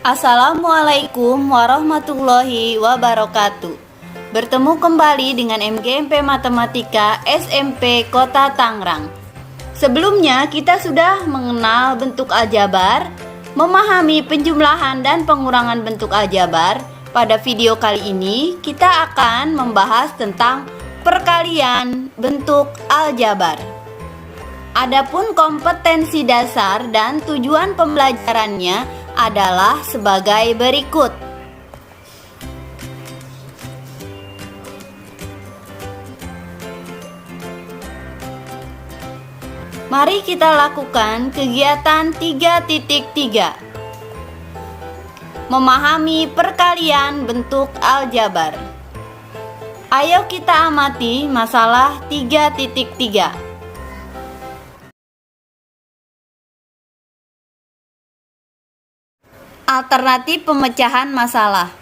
Assalamualaikum warahmatullahi wabarakatuh. Bertemu kembali dengan MGMP Matematika SMP Kota Tangerang. Sebelumnya kita sudah mengenal bentuk aljabar, memahami penjumlahan dan pengurangan bentuk aljabar. Pada video kali ini kita akan membahas tentang perkalian bentuk aljabar. Adapun kompetensi dasar dan tujuan pembelajarannya adalah sebagai berikut. Mari kita lakukan kegiatan 3.3. Memahami perkalian bentuk aljabar. Ayo kita amati masalah 3.3. Alternatif pemecahan masalah.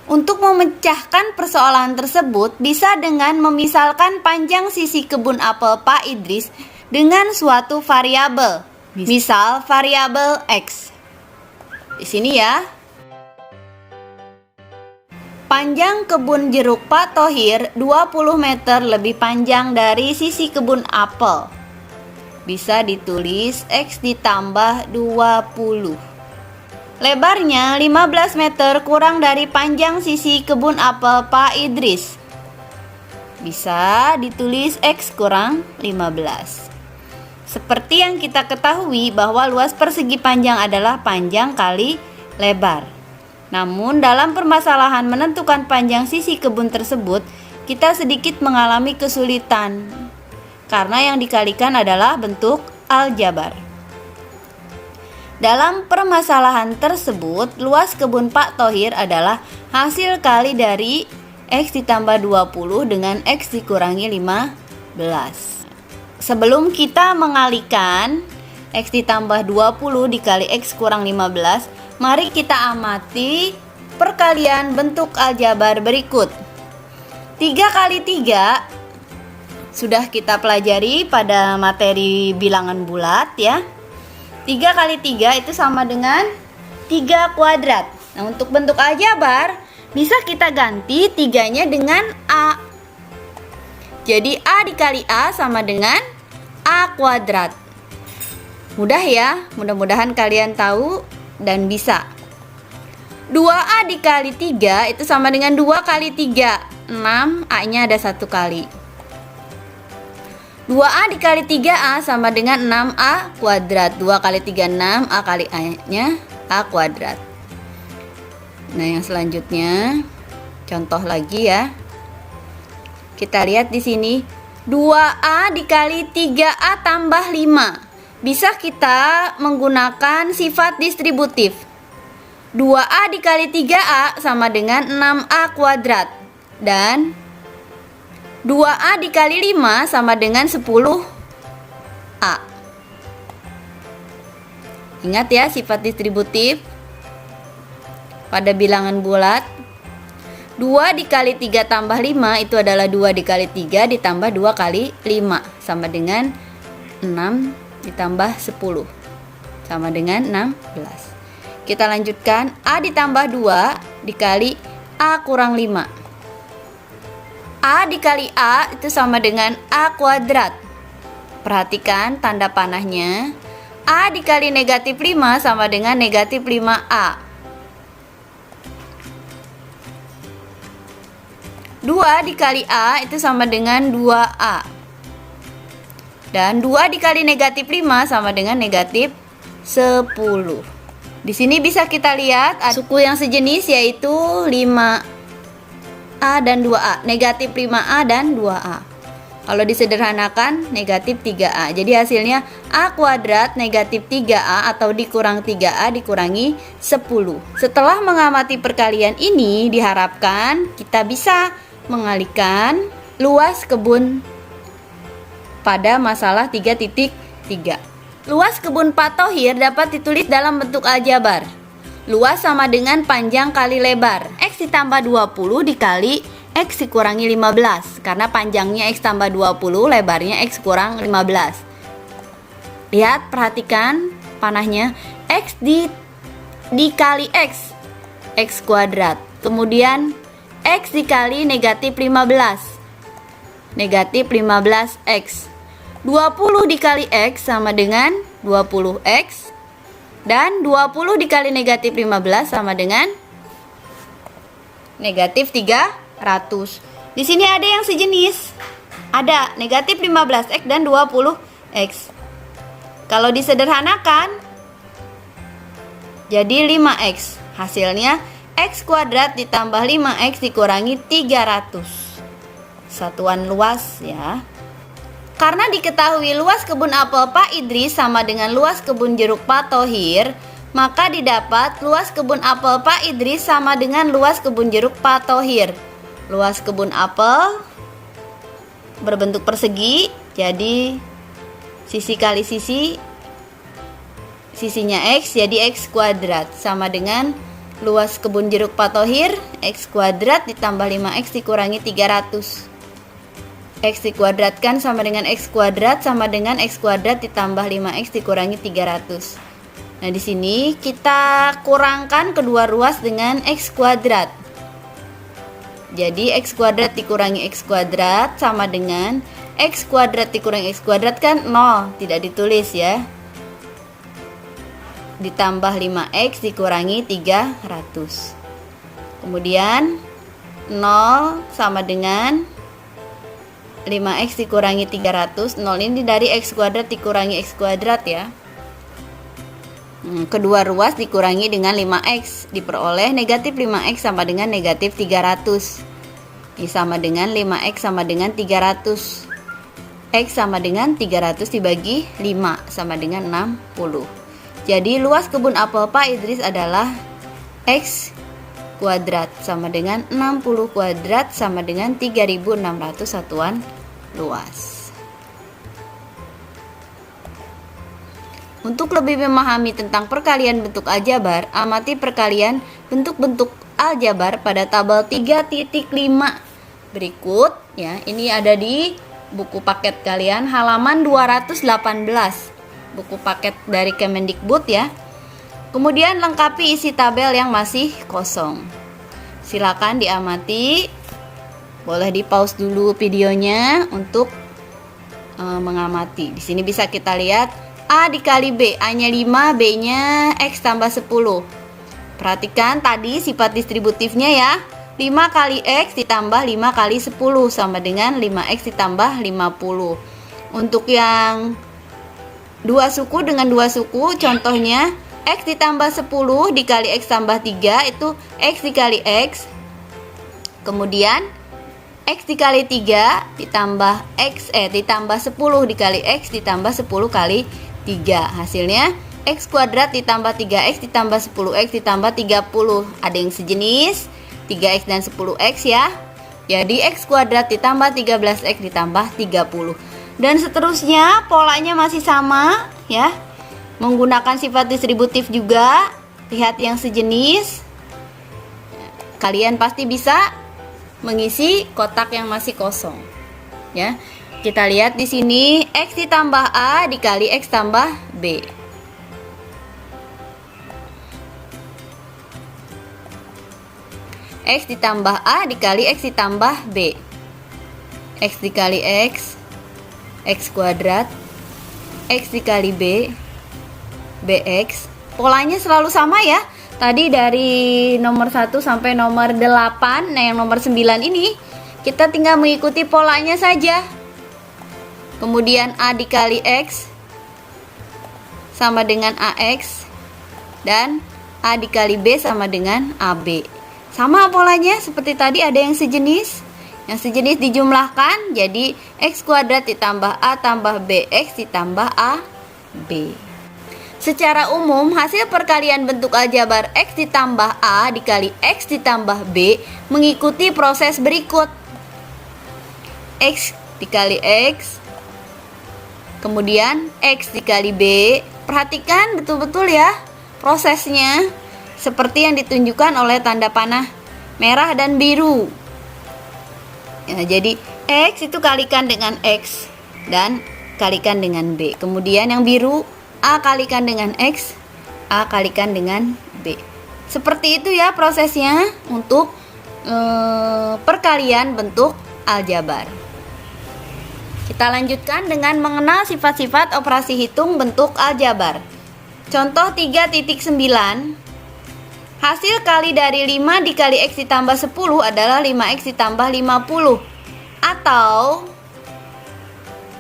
Untuk memecahkan persoalan tersebut bisa dengan memisalkan panjang sisi kebun apel Pak Idris dengan suatu variabel, misal variabel X. Di sini ya. Panjang kebun jeruk Pak Thohir 20 meter lebih panjang dari sisi kebun apel. Bisa ditulis X ditambah 20. Lebarnya 15 meter kurang dari panjang sisi kebun apel Pak Idris. Bisa ditulis X kurang 15. Seperti yang kita ketahui bahwa luas persegi panjang adalah panjang kali lebar. Namun dalam permasalahan menentukan panjang sisi kebun tersebut, kita sedikit mengalami kesulitan. Karena yang dikalikan adalah bentuk aljabar. Dalam permasalahan tersebut, luas kebun Pak Thohir adalah hasil kali dari X ditambah 20 dengan X dikurangi 15. Sebelum kita mengalikan X ditambah 20 dikali X kurang 15, mari kita amati perkalian bentuk aljabar berikut. 3 kali 3 sudah kita pelajari pada materi bilangan bulat ya. 3 kali 3 itu sama dengan 3 kuadrat. Nah, untuk bentuk aljabar bisa kita ganti 3-nya dengan A. Jadi A dikali A sama dengan A kuadrat. Mudah ya, mudah-mudahan kalian tahu dan bisa. 2A dikali 3 itu sama dengan 2 kali 3, 6, A-nya ada 1 kali. 2A dikali 3A sama dengan 6A kuadrat. 2 kali 3, 6, A kali A-nya A kuadrat. Nah, yang selanjutnya contoh lagi ya. Kita lihat di sini 2A dikali 3A tambah 5. Bisa kita menggunakan sifat distributif. 2A dikali 3A sama dengan 6A kuadrat. Dan 2A dikali 5 sama dengan 10A. Ingat ya sifat distributif pada bilangan bulat. 2 dikali 3 tambah 5 itu adalah 2 dikali 3 ditambah 2 kali 5 sama dengan 6 ditambah 10 sama dengan 16. Kita lanjutkan A ditambah 2 dikali A kurang 5. A dikali A itu sama dengan A kuadrat. Perhatikan tanda panahnya. A dikali negatif 5 sama dengan negatif 5A. 2 dikali A itu sama dengan 2A. Dan 2 dikali negatif 5 sama dengan negatif 10. Di sini bisa kita lihat suku yang sejenis yaitu 5A dan 2A, negatif 5A dan 2A. Kalau disederhanakan negatif 3A. Jadi hasilnya A kuadrat negatif 3A atau dikurang 3A dikurangi 10. Setelah mengamati perkalian ini diharapkan kita bisa mengalihkan luas kebun pada masalah 3.3. Luas kebun Pak Thohir dapat ditulis dalam bentuk aljabar. Luas sama dengan panjang kali lebar. X ditambah 20 dikali X dikurangi 15. Karena panjangnya X tambah 20, lebarnya X kurang 15. Lihat, perhatikan panahnya. X dikali X kuadrat. Kemudian X dikali negatif 15, negatif 15X. 20 dikali X sama dengan 20X. Dan 20 dikali negatif 15 sama dengan negatif 300. Di sini ada yang sejenis. Ada negatif 15X dan 20X. Kalau disederhanakan jadi 5X. Hasilnya X kuadrat ditambah 5X dikurangi 300. Satuan luas ya. Karena diketahui luas kebun apel Pak Idris sama dengan luas kebun jeruk Pak Thohir, maka didapat luas kebun apel Pak Idris sama dengan luas kebun jeruk Pak Thohir. Luas kebun apel berbentuk persegi, jadi sisi kali sisi, sisinya X jadi X kuadrat sama dengan luas kebun jeruk Pak Thohir, X kuadrat ditambah 5X dikurangi 300. X dikuadratkan sama dengan X kuadrat sama dengan X kuadrat ditambah 5X dikurangi 300. Nah, di sini kita kurangkan kedua ruas dengan X kuadrat. Jadi X kuadrat dikurangi X kuadrat sama dengan X kuadrat dikurangi X kuadrat kan 0, tidak ditulis ya. Ditambah 5X dikurangi 300. Kemudian 0 sama dengan 5X dikurangi 300. 0 ini dari X kuadrat dikurangi X kuadrat ya. Kedua ruas dikurangi dengan 5X, diperoleh negatif 5X sama dengan negatif 300. Ini sama dengan 5X sama dengan 300. X sama dengan 300 dibagi 5 sama dengan 60. Jadi luas kebun apel Pak Idris adalah X kuadrat sama dengan 60 kuadrat sama dengan 3600 satuan luas. Untuk lebih memahami tentang perkalian bentuk aljabar, amati perkalian bentuk-bentuk aljabar pada tabel 3.5 berikut ya. Ini ada di buku paket kalian halaman 218. Buku paket dari Kemendikbud ya. Kemudian lengkapi isi tabel yang masih kosong. Silakan diamati. Boleh di pause dulu videonya untuk mengamati. Di sini bisa kita lihat A dikali B, A-nya 5, B-nya X tambah 10. Perhatikan tadi sifat distributifnya ya. 5 kali X ditambah 5 kali 10 sama dengan 5X ditambah 50. Untuk yang dua suku dengan dua suku, contohnya X ditambah 10 dikali X tambah 3 itu X dikali X. Kemudian X dikali 3 ditambah ditambah 10 dikali X ditambah 10 kali 3. Hasilnya X kuadrat ditambah 3X ditambah 10X ditambah 30. Ada yang sejenis 3X dan 10X ya. Jadi X kuadrat ditambah 13X ditambah 30. Dan seterusnya polanya masih sama ya. Menggunakan sifat distributif juga. Lihat yang sejenis. Kalian pasti bisa mengisi kotak yang masih kosong. Ya. Kita lihat di sini X ditambah A dikali X tambah B. X ditambah A dikali X ditambah B. X dikali X, X kuadrat. X dikali B, BX. Polanya selalu sama ya. Tadi dari nomor 1 sampai nomor 8. Nah yang nomor 9 ini kita tinggal mengikuti polanya saja. Kemudian A dikali X sama dengan AX. Dan A dikali B sama dengan AB. Sama polanya seperti tadi, ada yang sejenis. Yang sejenis dijumlahkan jadi X kuadrat ditambah A tambah BX ditambah AB. Secara umum hasil perkalian bentuk aljabar X ditambah A dikali X ditambah B mengikuti proses berikut. X dikali X, kemudian X dikali B. Perhatikan betul-betul ya prosesnya, seperti yang ditunjukkan oleh tanda panah merah dan biru ya. Jadi X itu kalikan dengan X dan kalikan dengan B. Kemudian yang biru A kalikan dengan X, A kalikan dengan B. Seperti itu ya prosesnya untuk perkalian bentuk aljabar. Kita lanjutkan dengan mengenal sifat-sifat operasi hitung bentuk aljabar. Contoh 3.9. Hasil kali dari 5 dikali X ditambah 10 adalah 5X ditambah 50. Atau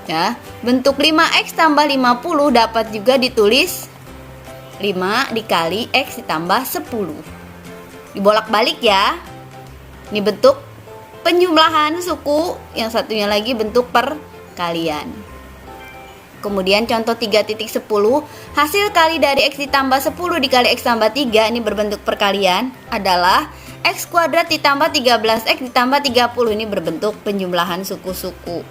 ya, bentuk 5X tambah 50 dapat juga ditulis 5 dikali X ditambah 10. Dibolak-balik ya. Ini bentuk penjumlahan suku, yang satunya lagi bentuk perkalian. Kemudian contoh 3.10, hasil kali dari X ditambah 10 dikali X tambah 3, ini berbentuk perkalian, adalah X kuadrat ditambah 13X ditambah 30, ini berbentuk penjumlahan suku-suku.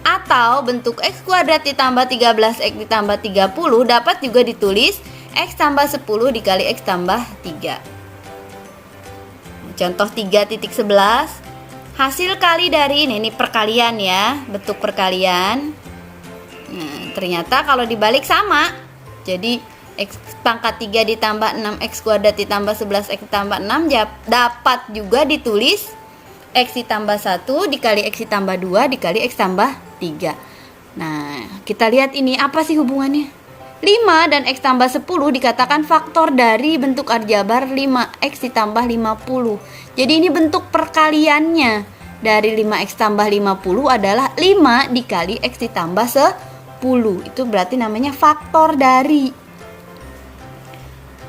Atau bentuk X kuadrat ditambah 13X ditambah 30 dapat juga ditulis X tambah 10 dikali X tambah 3. Contoh 3.11, hasil kali dari ini perkalian ya, bentuk perkalian. Nah, ternyata kalau dibalik sama. Jadi X pangkat 3 ditambah 6X kuadrat ditambah 11X ditambah 6 dapat juga ditulis X ditambah 1 dikali X ditambah 2 dikali X tambah 3. Nah, kita lihat ini apa sih hubungannya? 5 dan X tambah 10 dikatakan faktor dari bentuk aljabar 5X ditambah 50. Jadi ini bentuk perkaliannya dari 5X tambah 50 adalah 5 dikali X ditambah 10. Itu berarti namanya faktor dari.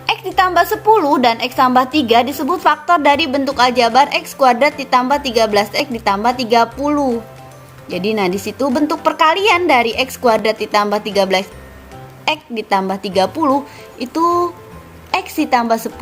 X ditambah 10 dan X tambah 3 disebut faktor dari bentuk aljabar X kuadrat ditambah 13X ditambah 30. Jadi nah di situ bentuk perkalian dari X kuadrat ditambah 13X ditambah 30 itu X ditambah 10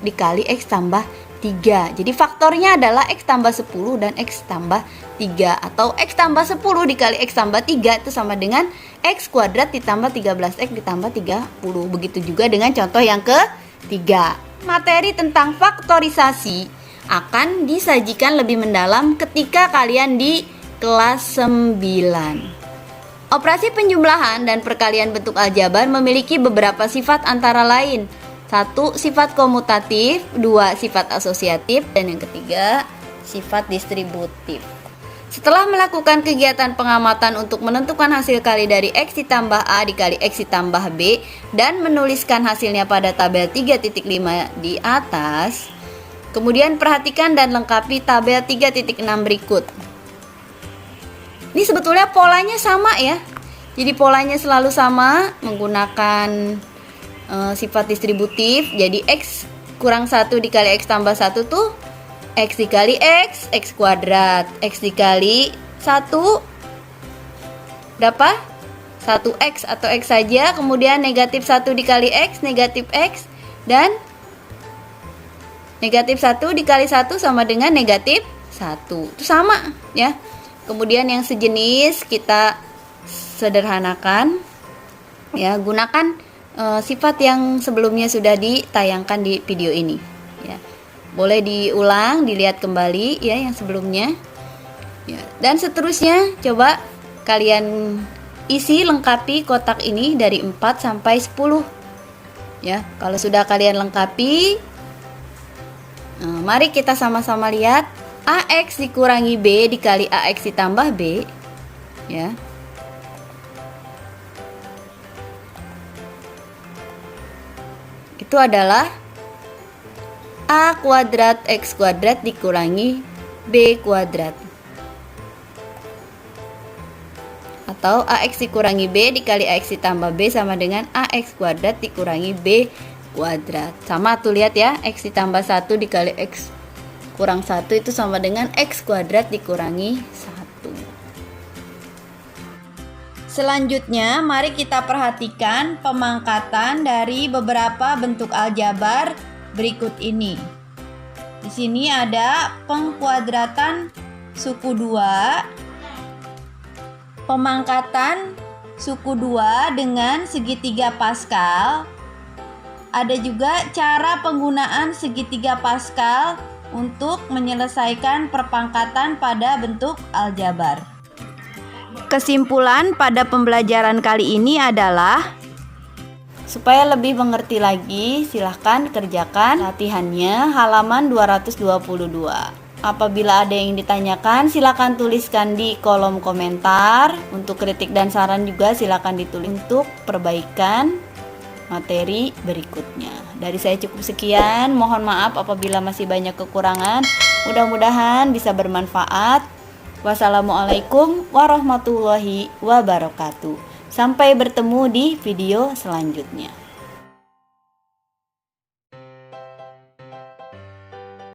dikali X tambah 3. Jadi faktornya adalah X tambah 10 dan X tambah 3. Atau X tambah 10 dikali X tambah 3 itu sama dengan X kuadrat ditambah 13X ditambah 30. Begitu juga dengan contoh yang ketiga. Materi tentang faktorisasi akan disajikan lebih mendalam ketika kalian di kelas 9. Operasi penjumlahan dan perkalian bentuk aljabar memiliki beberapa sifat antara lain. 1. Sifat komutatif, 2. Sifat asosiatif, dan yang ketiga sifat distributif. Setelah melakukan kegiatan pengamatan untuk menentukan hasil kali dari X ditambah A dikali X ditambah B dan menuliskan hasilnya pada tabel 3.5 di atas, kemudian perhatikan dan lengkapi tabel 3.6 berikut. Ini sebetulnya polanya sama ya. Jadi polanya selalu sama menggunakan sifat distributif. Jadi X kurang 1 dikali X tambah 1 tuh X dikali X, X kuadrat. X dikali 1 berapa? 1X atau X saja. Kemudian negatif 1 dikali X, negatif X. Dan negatif 1 dikali 1 sama dengan negatif 1. Itu sama ya. Kemudian yang sejenis kita sederhanakan ya, gunakan sifat yang sebelumnya sudah ditayangkan di video ini ya. Boleh diulang, dilihat kembali ya yang sebelumnya ya. Dan seterusnya coba kalian isi lengkapi kotak ini dari 4 sampai 10 ya. Kalau sudah kalian lengkapi, mari kita sama-sama lihat AX dikurangi B dikali AX ditambah B ya. Itu adalah A kuadrat X kuadrat dikurangi B kuadrat. Atau AX dikurangi B dikali AX ditambah B sama dengan AX kuadrat dikurangi B kuadrat. Sama tuh lihat ya, X ditambah 1 dikali X kurang 1 itu sama dengan X kuadrat dikurangi 1. Selanjutnya mari kita perhatikan pemangkatan dari beberapa bentuk aljabar berikut ini. Di sini ada pengkuadratan suku 2, pemangkatan suku 2 dengan segitiga Pascal. Ada juga cara penggunaan segitiga Pascal untuk menyelesaikan perpangkatan pada bentuk aljabar. Kesimpulan pada pembelajaran kali ini adalah Supaya lebih mengerti lagi, silahkan kerjakan latihannya halaman 222. Apabila ada yang ditanyakan, silahkan tuliskan di kolom komentar. Untuk kritik dan saran juga silahkan ditulis untuk perbaikan materi berikutnya. Dari saya cukup sekian, mohon maaf apabila masih banyak kekurangan. Mudah-mudahan bisa bermanfaat. Wassalamualaikum warahmatullahi wabarakatuh. Sampai bertemu di video selanjutnya.